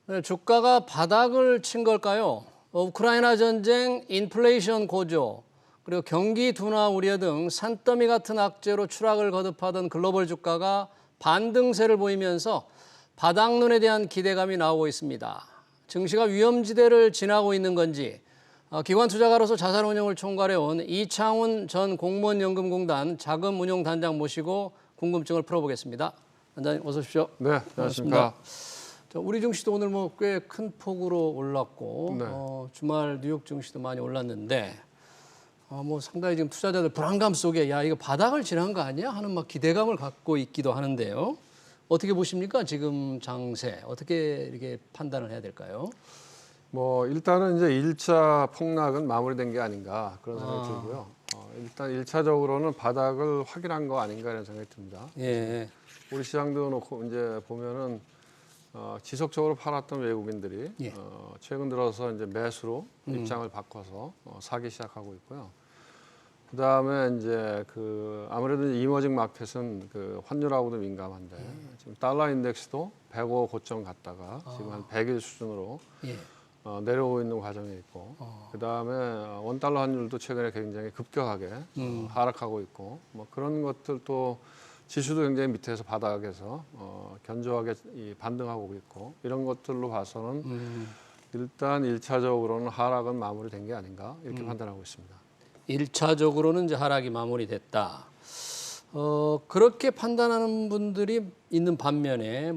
네, 주가가 바닥을 친 걸까요? 우크라이나 전쟁, 인플레이션 고조, 그리고 경기 둔화 우려 등 산더미 같은 악재로 추락을 거듭하던 글로벌 주가가 반등세를 보이면서 바닥론에 대한 기대감이 나오고 있습니다. 증시가 위험지대를 지나고 있는 건지 기관투자가로서 자산운용을 총괄해온 이창훈 전 공무원연금공단 자금운용단장 모시고 궁금증을 풀어보겠습니다. 단장님 어서 오십시오. 네, 안녕하십니까. 우리 증시도 오늘 꽤 큰 폭으로 올랐고 네. 주말 뉴욕 증시도 많이 올랐는데 상당히 지금 투자자들 불안감 속에 야 이거 바닥을 지난 거 아니야 하는 기대감을 갖고 있기도 하는데요. 어떻게 보십니까? 지금 장세 어떻게 이렇게 판단을 해야 될까요? 일단은 이제 1차 폭락은 마무리된 게 아닌가 그런 생각이 들고요. 일단 1차적으로는 바닥을 확인한 거 아닌가 이런 생각이 듭니다. 예. 우리 시장도 놓고 이제 보면은 지속적으로 팔았던 외국인들이 예. 최근 들어서 이제 매수로 입장을 바꿔서 사기 시작하고 있고요. 그다음에 이제 아무래도 이머징 마켓은 환율하고도 민감한데 지금 달러 인덱스도 105 고점 갔다가 지금 한 100일 수준으로 예. 내려오고 있는 과정에 있고 그다음에 원달러 환율도 최근에 굉장히 급격하게 하락하고 있고 그런 것들도 지수도 굉장히 밑에서 바닥에서 견조하게 반등하고 있고 이런 것들로 봐서는 일단 1차적으로는 하락은 마무리된 게 아닌가 이렇게 판단하고 있습니다. 1차적으로는 이제 하락이 마무리됐다. 그렇게 판단하는 분들이 있는 반면에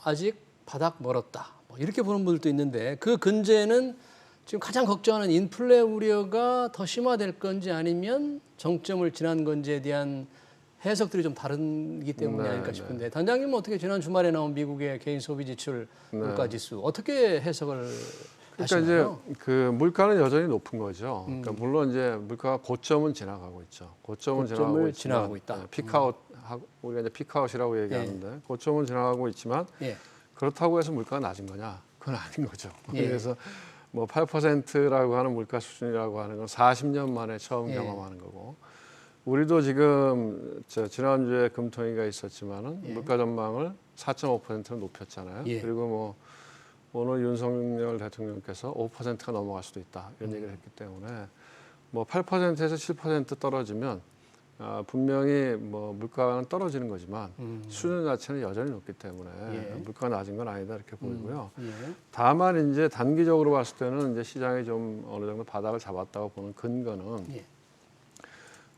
아직 바닥 멀었다. 이렇게 보는 분들도 있는데 그 근제에는 지금 가장 걱정하는 인플레 우려가 더 심화될 건지 아니면 정점을 지난 건지에 대한 해석들이 좀 다르기 때문이 아닐까 싶은데 단장님은 어떻게 지난 주말에 나온 미국의 개인 소비 지출 물가지수 어떻게 해석을 하시나요? 이제 물가는 여전히 높은 거죠. 그러니까 물론 이제 물가가 고점은 지나가고 있죠. 고점은 지나가고 있다. 피크아웃 우리가 이제 피크아웃이라고 얘기하는데 고점은 지나가고 있지만 그렇다고 해서 물가가 낮은 거냐? 그건 아닌 거죠. 그래서 8%라고 하는 물가 수준이라고 하는 건 40년 만에 처음 경험하는 거고. 우리도 지금 지난주에 금통위가 있었지만은 물가 전망을 4.5%로 높였잖아요. 그리고 오늘 윤석열 대통령께서 5%가 넘어갈 수도 있다 이런 얘기를 했기 때문에 8%에서 7% 떨어지면 분명히 물가는 떨어지는 거지만 수준 자체는 여전히 높기 때문에 물가가 낮은 건 아니다 이렇게 보이고요. 다만 이제 단기적으로 봤을 때는 이제 시장이 좀 어느 정도 바닥을 잡았다고 보는 근거는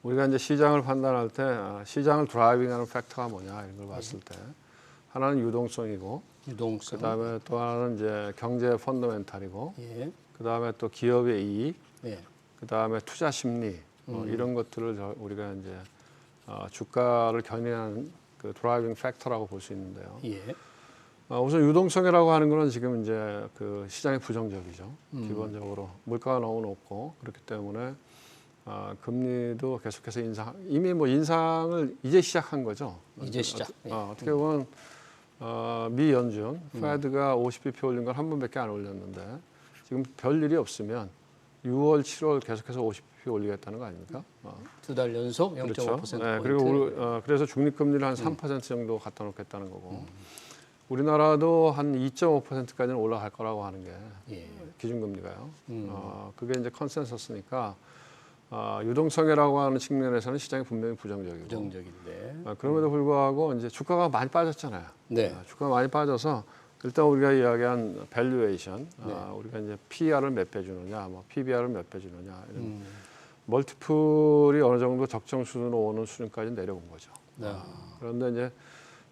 우리가 이제 시장을 판단할 때 시장을 드라이빙하는 팩터가 뭐냐 이런 걸 봤을 때 하나는 유동성이고 그다음에 또 하나는 이제 경제 펀더멘탈이고 그다음에 또 기업의 이익 그다음에 투자 심리 이런 것들을 우리가 이제 주가를 견인하는 드라이빙 팩터라고 볼 수 있는데요. 우선 유동성이라고 하는 거는 지금 이제 시장이 부정적이죠. 기본적으로 물가가 너무 높고 그렇기 때문에 금리도 계속해서 이미 인상을 이제 시작한 거죠. 이제 시작. 어떻게 보면 미 연준 페드가 50bp 올린 건 한 번밖에 안 올렸는데 지금 별 일이 없으면 6월, 7월 계속해서 50bp 올리겠다는 거 아닙니까? 두 달 연속 0.5% 그렇죠. 포인트. 그리고 그래서 중립금리를 한 3% 정도 갖다 놓겠다는 거고 우리나라도 한 2.5%까지는 올라갈 거라고 하는 게 기준금리가요. 그게 이제 컨센서스니까 유동성이라고 하는 측면에서는 시장이 분명히 부정적이고. 부정적인데. 그럼에도 불구하고 이제 주가가 많이 빠졌잖아요. 주가가 많이 빠져서 일단 우리가 이야기한 밸류에이션, 우리가 이제 PER을 몇 배 주느냐, PBR을 몇 배 주느냐 이런 멀티플이 어느 정도 적정 수준으로 오는 수준까지 내려온 거죠. 그런데 이제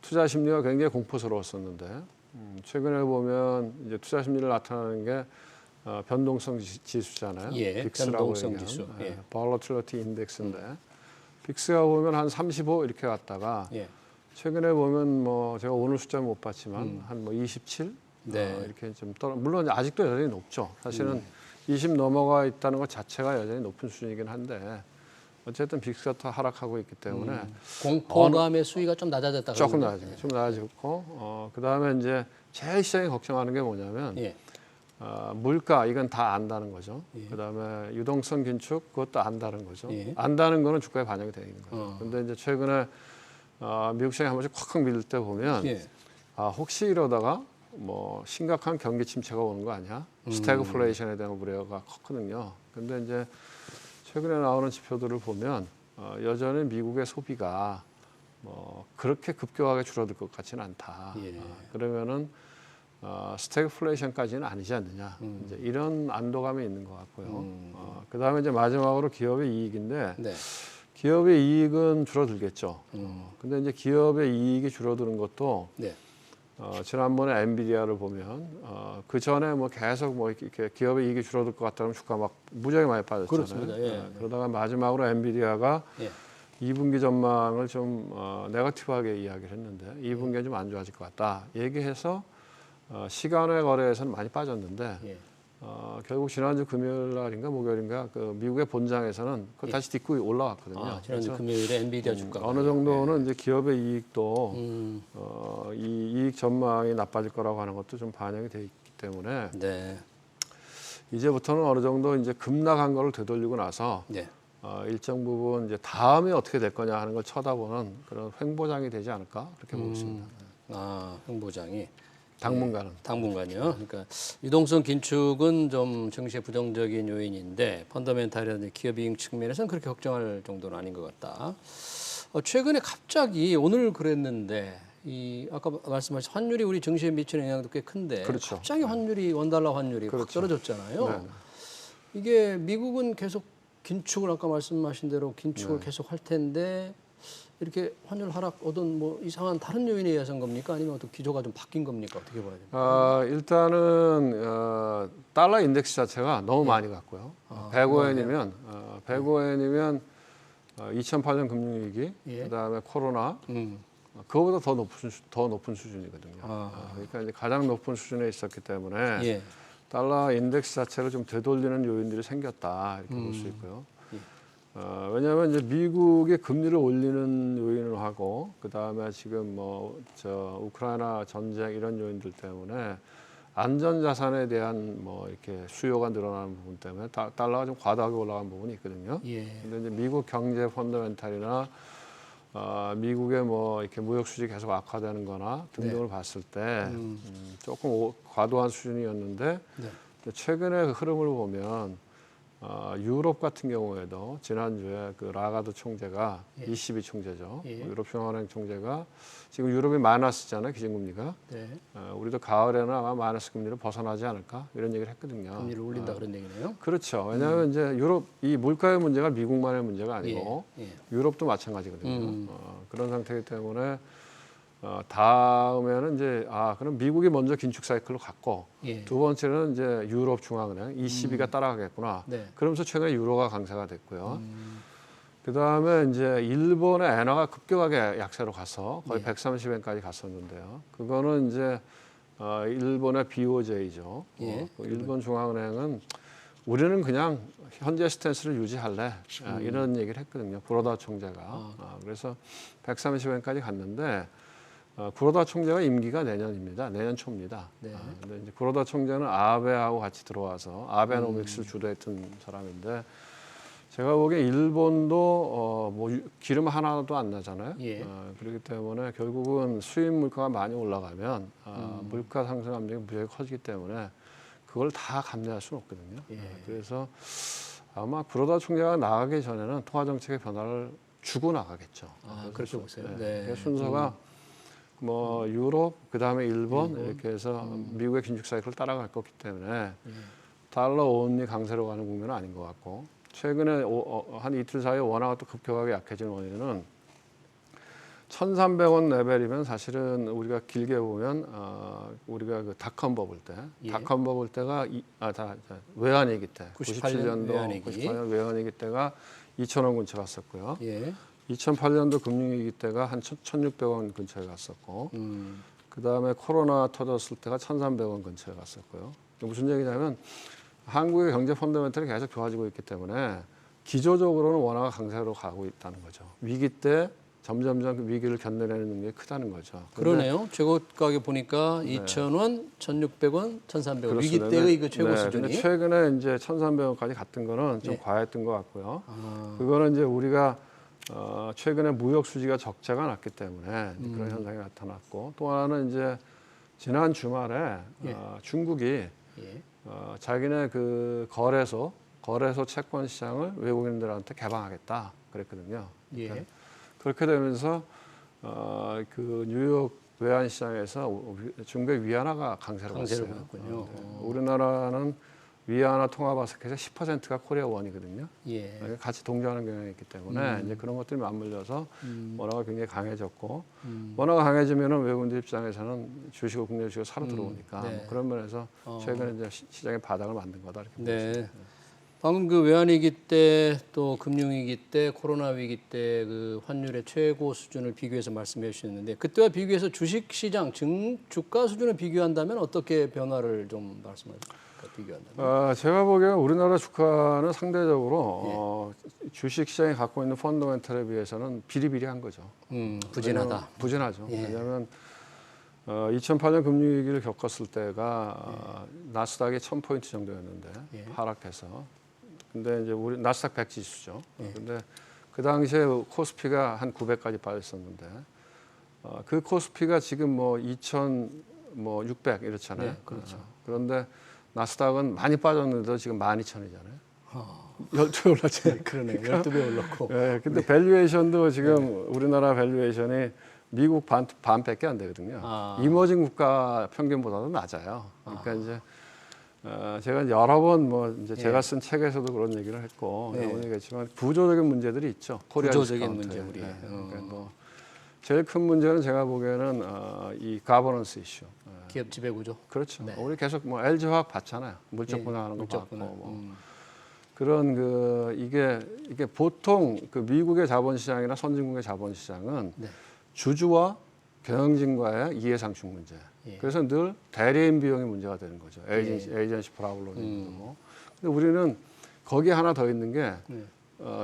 투자 심리가 굉장히 공포스러웠었는데 최근에 보면 이제 투자 심리를 나타나는 게 변동성 지수잖아요. 빅스라고 변동성 지수. Volatility Index인데 빅스가 보면 한 35 이렇게 갔다가 최근에 보면 제가 오늘 숫자 못 봤지만 한 27 이렇게 좀 물론 아직도 여전히 높죠. 사실은 20 넘어가 있다는 것 자체가 여전히 높은 수준이긴 한데 어쨌든 빅스가 더 하락하고 있기 때문에 공포감의 수위가 좀 낮아졌다. 조금 낮아지고 좀 낮아졌고 그다음에 이제 제일 시장이 걱정하는 게 뭐냐면 물가 이건 다 안다는 거죠. 그다음에 유동성 긴축 그것도 안다는 거죠. 안다는 거는 주가에 반영이 되어 있는 거죠. 그런데 이제 최근에 미국 시장이 한 번씩 콱콱 밀릴 때 보면 혹시 이러다가 뭐 심각한 경기 침체가 오는 거 아니야? 스태그플레이션에 대한 우려가 컸거든요. 근데 이제 최근에 나오는 지표들을 보면 여전히 미국의 소비가 뭐 그렇게 급격하게 줄어들 것 같지는 않다. 예. 그러면은 스태그플레이션까지는 아니지 않느냐. 이제 이런 안도감이 있는 것 같고요. 그다음에 이제 마지막으로 기업의 이익인데 네. 기업의 이익은 줄어들겠죠. 근데 이제 기업의 이익이 줄어드는 것도 네. 지난번에 엔비디아를 보면 그 전에 뭐 계속 뭐 이렇게 기업의 이익이 줄어들 것 같다면 주가 막 무지하게 많이 빠졌잖아요. 그렇습니다. 예. 그러다가 마지막으로 엔비디아가 예. 2분기 전망을 좀 네거티브하게 이야기를 했는데 2분기는 좀 안 좋아질 것 같다. 얘기해서 시간외 거래에서는 많이 빠졌는데 예. 결국 지난주 금요일 날인가 목요일인가 그 미국의 본장에서는 그걸 다시 딛고 올라왔거든요. 지난주 금요일에 엔비디아 주가가 어느 정도는 이제 기업의 이익도 이 이익 전망이 나빠질 거라고 하는 것도 좀 반영이 돼 있기 때문에 네. 이제부터는 어느 정도 이제 급락한 거를 되돌리고 나서 네. 일정 부분 이제 다음에 어떻게 될 거냐 하는 걸 쳐다보는 그런 횡보장이 되지 않을까 그렇게 보고 있습니다. 횡보장이 당분간은. 당분간요. 그러니까 유동성 긴축은 좀 증시의 부정적인 요인인데 펀더멘탈이라든지 기업 이익 측면에서는 그렇게 걱정할 정도는 아닌 것 같다. 최근에 갑자기 오늘 그랬는데 이 아까 말씀하신 환율이 우리 증시에 미치는 영향도 꽤 큰데 그렇죠. 갑자기 환율이 원달러 환율이 확 그렇죠. 떨어졌잖아요. 네. 이게 미국은 계속 긴축을 아까 말씀하신 대로 긴축을 계속 할 텐데 이렇게 환율 하락 얻은 뭐 이상한 다른 요인에 의해서인 겁니까? 아니면 어떤 기조가 좀 바뀐 겁니까? 어떻게 봐야 됩니까? 일단은 달러 인덱스 자체가 너무 많이 갔고요. 105엔이면 2008년 금융위기, 그다음에 코로나, 그거보다 더 높은 수준이거든요. 그러니까 이제 가장 높은 수준에 있었기 때문에 달러 인덱스 자체를 좀 되돌리는 요인들이 생겼다 이렇게 볼 수 있고요. 왜냐하면 이제 미국이 금리를 올리는 요인을 하고 그 다음에 지금 뭐 우크라이나 전쟁 이런 요인들 때문에 안전 자산에 대한 뭐 이렇게 수요가 늘어나는 부분 때문에 달러가 좀 과다하게 올라간 부분이 있거든요. 근데 이제 미국 경제 펀더멘탈이나 미국의 뭐 이렇게 무역 수지 계속 악화되는 거나 등등을 봤을 때 조금 과도한 수준이었는데 최근의 그 흐름을 보면 유럽 같은 경우에도 지난주에 그 라가드 총재가 ECB 총재죠. 유럽중앙은행 총재가 지금 유럽이 마이너스잖아요. 기준금리가. 우리도 가을에는 아마 마이너스 금리를 벗어나지 않을까 이런 얘기를 했거든요. 금리를 올린다 그런 얘기네요. 그렇죠. 왜냐하면 이제 유럽 이 물가의 문제가 미국만의 문제가 아니고 유럽도 마찬가지거든요. 그런 상태이기 때문에 다음에는 이제 그럼 미국이 먼저 긴축 사이클로 갔고 두 번째는 이제 유럽 중앙은행 ECB가 따라가겠구나. 그러면서 최근에 유로가 강세가 됐고요. 그 다음에 이제 일본의 엔화가 급격하게 약세로 가서 거의 130엔까지 갔었는데요. 그거는 이제 일본의 BOJ죠. 일본 중앙은행은 우리는 그냥 현재 스탠스를 유지할래 이런 얘기를 했거든요. 구로다 총재가. 그래서 130엔까지 갔는데 구로다 총재가 임기가 내년입니다. 내년 초입니다. 근데 이제 구로다 총재는 아베하고 같이 들어와서 아베노믹스를 주도했던 사람인데 제가 보기에 일본도 뭐 기름 하나도 안 나잖아요. 그렇기 때문에 결국은 수입 물가가 많이 올라가면 물가 상승 압력이 무지하게 커지기 때문에 그걸 다 감내할 수는 없거든요. 그래서 아마 구로다 총재가 나가기 전에는 통화 정책의 변화를 주고 나가겠죠. 그렇게 보세요. 순서가 뭐 유럽 그다음에 일본 이렇게 해서 미국의 긴축 사이클을 따라갈 거기 때문에 달러 온리 강세로 가는 국면은 아닌 것 같고 최근에 한 이틀 사이에 원화가 또 급격하게 약해진 원인은 1,300원 레벨이면 사실은 우리가 길게 보면 우리가 그 닷컴 버블 때 닷컴 버블 때가 외환위기 때 97년도 98년 외환위기 때가 2,000원 근처 갔었고요. 2008년도 금융위기 때가 한 1,600원 근처에 갔었고 그다음에 코로나 터졌을 때가 1,300원 근처에 갔었고요. 무슨 얘기냐면 한국의 경제 펀더멘털이 계속 좋아지고 있기 때문에 기조적으로는 원화가 강세로 가고 있다는 거죠. 위기 때 점점점 그 위기를 견뎌내는 능력이 크다는 거죠. 그러네요. 최고 가격 보니까 2,000원, 1,600원, 1,300원. 위기 때의 그 최고 수준이. 근데 최근에 이제 1,300원까지 갔던 거는 좀 과했던 것 같고요. 그거는 이제 우리가 최근에 무역 수지가 적자가 났기 때문에 그런 현상이 나타났고 또 하나는 이제 지난 주말에 예. 중국이 예. 자기네 그 거래소 채권 시장을 외국인들한테 개방하겠다 그랬거든요. 예. 그렇게 되면서 그 뉴욕 외환 시장에서 중국의 위안화가 강세로 갔어요. 갔군요. 우리나라는 위안화 통화 바스켓의 10%가 코리아 원이거든요. 예. 같이 동조하는 경향이 있기 때문에 이제 그런 것들이 맞물려서 원화가 굉장히 강해졌고 원화가 강해지면은 외국인들 입장에서는 주식을 국내 주식을 사러 들어오니까 네. 뭐 그런 면에서 최근에 이제 시장의 바닥을 만든 거다 이렇게 보고 네. 있습니다. 방금 그 외환위기 때 또 금융위기 때 코로나 위기 때 그 환율의 최고 수준을 비교해서 말씀해 주셨는데 그때와 비교해서 주식시장 주가 수준을 비교한다면 어떻게 변화를 좀 말씀하실까요? 비교한다면? 제가 보기에는 우리나라 주가는 상대적으로 주식시장이 갖고 있는 펀더멘털에 비해서는 비리비리한 거죠. 부진하다. 부진하죠. 예. 왜냐하면 2008년 금융위기를 겪었을 때가 나스닥이 1000포인트 정도였는데 하락해서 근데 이제 우리 나스닥 100 지수죠. 근데 그 당시에 코스피가 한 900까지 빠졌었는데 그 코스피가 지금 뭐 2600 이렇잖아요. 그렇죠. 그런데 나스닥은 많이 빠졌는데도 지금 12,000이잖아요. 12배 올랐잖아요. 그러네. 12배 올랐고. 네, 근데 밸류에이션도 지금 우리나라 밸류에이션이 미국 반밖에 안 되거든요. 이머징 국가 평균보다도 낮아요. 그러니까 이제 제가 여러 번 뭐 이제 제가 쓴 책에서도 그런 얘기를 했고 여러 번 얘기했지만 구조적인 문제들이 있죠. 코리아 구조적인 디스카운트에. 문제 우리. 그러니까 뭐 제일 큰 문제는 제가 보기에는 이 가버넌스 이슈. 기업 지배 구조. 그렇죠. 우리 계속 뭐 LG 화학 봤잖아요. 물적 분할하는 거 봤고 뭐 그런 그 이게 보통 그 미국의 자본시장이나 선진국의 자본시장은 주주와 경영진과의 이해상충 문제. 그래서 늘 대리인 비용이 문제가 되는 거죠. 에이전시 프라블럼이 뭐. 근데 우리는 거기에 하나 더 있는 게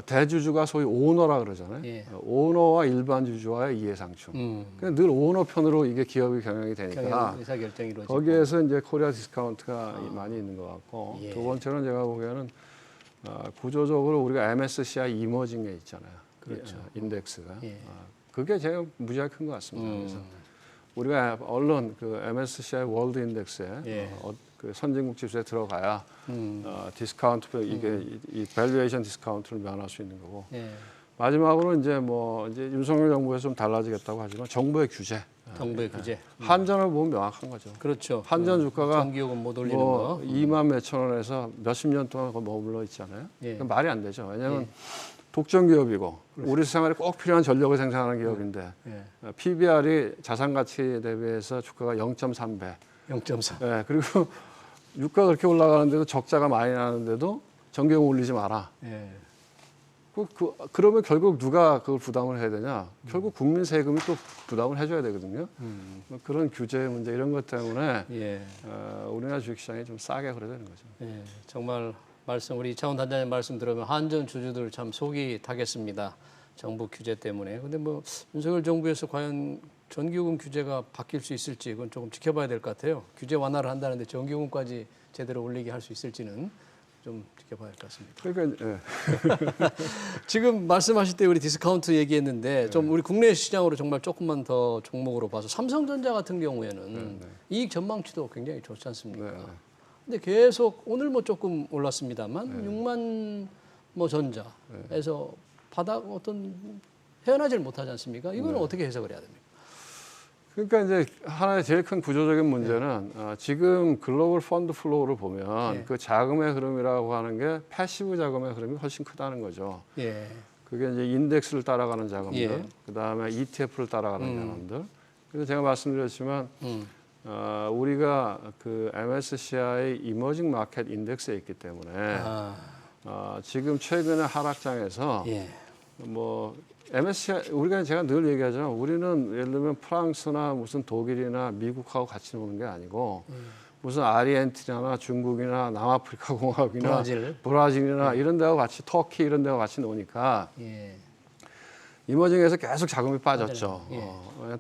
대주주가 소위 오너라 그러잖아요. 오너와 일반 주주와의 이해상충. 그러니까 늘 오너 편으로 이게 기업이 경영이 되니까 의사결정이 이루어지고. 거기에서 이제 코리아 디스카운트가 많이 있는 것 같고 두 번째는 제가 보기에는 구조적으로 우리가 MSCI 이머징에 있잖아요. 그렇죠. 인덱스가. 그게 제일 무지하게 큰 것 같습니다. 그래서 우리가 얼른 그 MSCI 월드 인덱스에 그 선진국 지수에 들어가야 디스카운트 이게 이 밸류에이션 디스카운트를 면할 수 있는 거고 마지막으로 이제 뭐 이제 윤석열 정부에서 좀 달라지겠다고 하지만 정부의 규제. 정부의 규제. 한전을 보면 명확한 거죠. 그렇죠. 한전 주가가 전기요금 못 올리는 뭐 거. 2만 몇천 원에서 몇십 년 동안 머물러 있잖아요. 말이 안 되죠. 왜냐하면 독점 기업이고 우리 생활에 꼭 필요한 전력을 생산하는 기업인데 PBR이 자산 가치 대비해서 주가가 0.3배. 0.3. 네, 그리고 유가가 그렇게 올라가는데도 적자가 많이 나는데도 전기요금 올리지 마라. 그러면 결국 누가 그걸 부담을 해야 되냐? 결국 국민 세금이 또 부담을 해줘야 되거든요. 그런 규제 문제 이런 것 때문에 우리나라 주식시장이 좀 싸게 그래야 되는 거죠. 정말 우리 이차원 단장님 말씀 들으면 한전 주주들 참 속이 타겠습니다. 정부 규제 때문에. 근데 뭐 윤석열 정부에서 과연 전기요금 규제가 바뀔 수 있을지 그건 조금 지켜봐야 될 것 같아요. 규제 완화를 한다는데 전기요금까지 제대로 올리게 할 수 있을지는 좀 지켜봐야 할 것 같습니다. 그러니까 지금 말씀하실 때 우리 디스카운트 얘기했는데 좀 우리 국내 시장으로 정말 조금만 더 종목으로 봐서 삼성전자 같은 경우에는 이익 전망치도 굉장히 좋지 않습니까? 근데 계속 오늘 뭐 조금 올랐습니다만 6만 뭐 전자에서 바닥 어떤 헤어나질 못하지 않습니까? 이거는 어떻게 해석을 해야 됩니까? 그러니까 이제 하나의 제일 큰 구조적인 문제는 지금 글로벌 펀드 플로우를 보면 그 자금의 흐름이라고 하는 게 패시브 자금의 흐름이 훨씬 크다는 거죠. 그게 이제 인덱스를 따라가는 자금들, 그다음에 ETF를 따라가는 자금들. 그래서 제가 말씀드렸지만 우리가 그 MSCI 이머징 마켓 인덱스에 있기 때문에 지금 최근에 하락장에서 뭐 MSCI 우리가 제가 늘 얘기하죠. 우리는 예를 들면 프랑스나 무슨 독일이나 미국하고 같이 노는 게 아니고 무슨 아르헨티나나 중국이나 남아프리카 공화국이나 브라질이나 이런 데하고 같이 터키 이런 데하고 같이 노니까 이머징에서 계속 자금이 빠졌죠.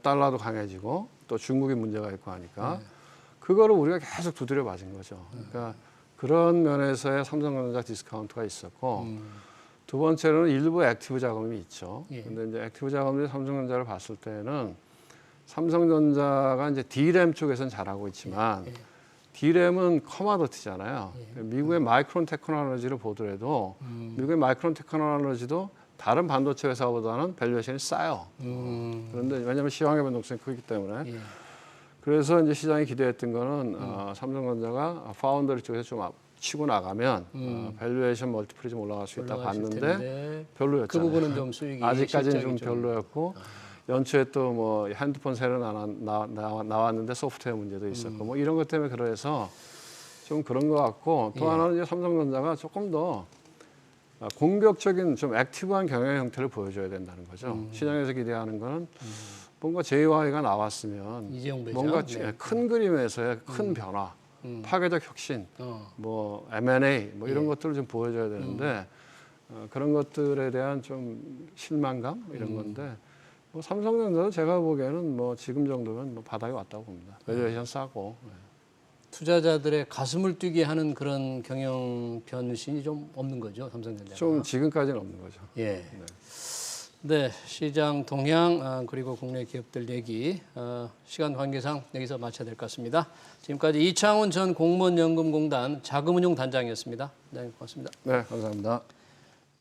달러도 강해지고 또 중국이 문제가 있고 하니까 그거를 우리가 계속 두드려 맞은 거죠. 그러니까 그런 면에서의 삼성전자 디스카운트가 있었고 두 번째로는 일부 액티브 자금이 있죠. 그런데 이제 액티브 자금들이 삼성전자를 봤을 때는 삼성전자가 이제 D램 쪽에서는 잘하고 있지만 D램은 커마더티잖아요. 미국의 마이크론 테크놀로지를 보더라도 미국의 마이크론 테크놀로지도 다른 반도체 회사보다는 밸류에이션이 싸요. 그런데 왜냐하면 시황의 변동성이 크기 때문에. 그래서 이제 시장이 기대했던 거는 삼성전자가 파운더리 쪽에서 좀 치고 나가면 밸류에이션 멀티플이 좀 올라갈 수 있다 봤는데 별로였잖아요. 그 부분은 좀 수익이 아직까지는 좀 별로였고 연초에 또 뭐 핸드폰 새로 나왔는데 소프트웨어 문제도 있었고 뭐 이런 것 때문에 그래서 좀 그런 것 같고 또 하나는 이제 삼성전자가 조금 더 공격적인 좀 액티브한 경영 형태를 보여줘야 된다는 거죠. 시장에서 기대하는 거는 뭔가 J.Y.가 나왔으면 뭔가 큰 그림에서의 큰 변화, 파괴적 혁신, 뭐 M&A 뭐 이런 것들을 좀 보여줘야 되는데 그런 것들에 대한 좀 실망감 이런 건데 뭐 삼성전자도 제가 보기에는 뭐 지금 정도면 뭐 바닥에 왔다고 봅니다. 밸류에이션 싸고. 투자자들의 가슴을 뛰게 하는 그런 경영 변신이 좀 없는 거죠, 삼성전자가. 좀 지금까지는 없는 거죠. 예. 네, 시장 동향 그리고 국내 기업들 얘기 시간 관계상 여기서 마쳐야 될 것 같습니다. 지금까지 이창훈 전 공무원연금공단 자금운용단장이었습니다. 네, 고맙습니다. 네, 감사합니다.